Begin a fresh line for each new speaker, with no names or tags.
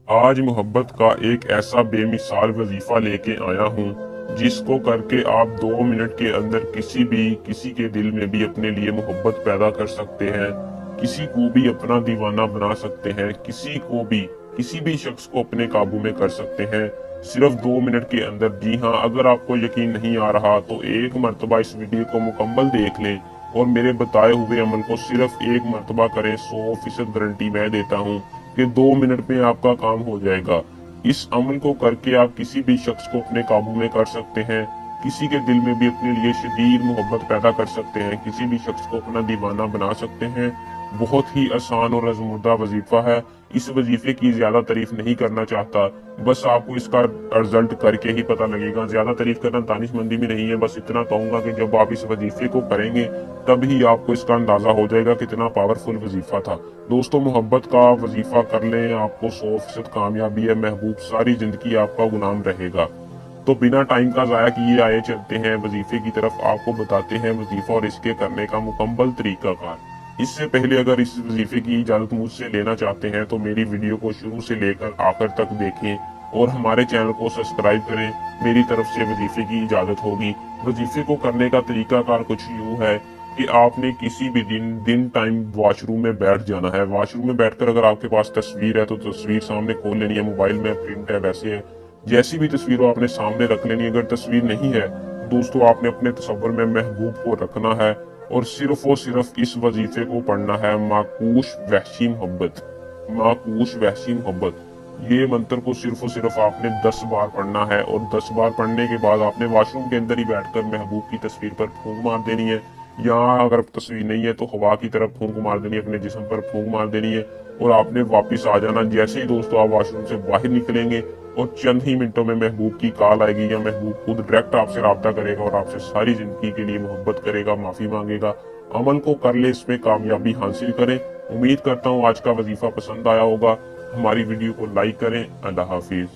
आज मोहब्बत का एक ऐसा बेमिसाल वजीफा लेके आया हूँ जिसको करके आप 2 मिनट के अंदर किसी के दिल में भी अपने लिए मोहब्बत पैदा कर सकते हैं। किसी को भी अपना दीवाना बना सकते हैं। किसी भी शख्स को अपने काबू में कर सकते हैं सिर्फ 2 मिनट के अंदर। जी हाँ, अगर आपको यकीन नहीं आ रहा तो एक मर्तबा इस वीडियो को मुकम्मल देख लें और मेरे बताए हुए अमल को सिर्फ एक मर्तबा करें। 100% गारंटी मैं देता हूँ कि 2 मिनट में आपका काम हो जाएगा। इस अमल को करके आप किसी भी शख्स को अपने काबू में कर सकते हैं। किसी के दिल में भी अपने लिए शदीद मोहब्बत पैदा कर सकते हैं। किसी भी शख्स को अपना दीवाना बना सकते हैं। बहुत ही आसान और आजमूदा वजीफा है। इस वजीफे की ज्यादा तारीफ नहीं करना चाहता, बस आपको इसका रिजल्ट करके ही पता लगेगा। ज्यादा तारीफ करना दानिशमंदी में नहीं है, बस इतना कहूंगा कि जब आप इस वजीफे को करेंगे तभी आपको इसका अंदाजा हो जाएगा कितना पावरफुल वजीफा था। दोस्तों, मोहब्बत का वजीफा कर लें, आपको 100% कामयाबी है। महबूब सारी जिंदगी आपका गुलाम रहेगा। तो बिना टाइम का जाया किए आए चलते हैं वजीफे की तरफ। आपको बताते हैं वजीफा और इसके करने का मुकम्मल तरीकाकार। इससे पहले अगर इस वजीफे की इजाजत मुझसे लेना चाहते हैं तो मेरी वीडियो को शुरू से लेकर आखिर तक देखें और हमारे चैनल को सब्सक्राइब करें। मेरी तरफ से वजीफे की इजाजत होगी। वजीफे को करने का तरीकाकार कुछ यूँ है कि आपने किसी भी दिन टाइम वॉशरूम में बैठ जाना है। वॉशरूम में बैठकर अगर आपके पास तस्वीर है तो तस्वीर सामने खोल लेनी है। मोबाइल में प्रिंट है वैसे है, जैसी भी तस्वीर हो आपने सामने रख लेनी है। अगर तस्वीर नहीं है दोस्तों, आपने अपने तस्वर में महबूब को रखना है और सिर्फ इस वजीफे को पढ़ना है। माकूश वहशी मोहब्बत, माकूश वहशी मोहब्बत। ये मंत्र को सिर्फ आपने 10 बार पढ़ना है और 10 बार पढ़ने के बाद आपने वॉशरूम के अंदर ही बैठकर महबूब की तस्वीर पर फूंक मार देनी है। या अगर तस्वीर नहीं है तो हवा की तरफ फूंक मार देनी है, अपने जिस्म पर फूंक मार देनी है और आपने वापस आ जाना। जैसे ही दोस्तों आप वॉशरूम से बाहर निकलेंगे और चंद ही मिनटों में महबूब की कॉल आएगी या महबूब खुद डायरेक्ट आपसे राब्ता करेगा और आपसे सारी जिंदगी के लिए मोहब्बत करेगा, माफी मांगेगा। अमल को कर ले, इसमें कामयाबी हासिल करें। उम्मीद करता हूँ आज का वजीफा पसंद आया होगा। हमारी वीडियो को लाइक करें। अल्लाह हाफिज।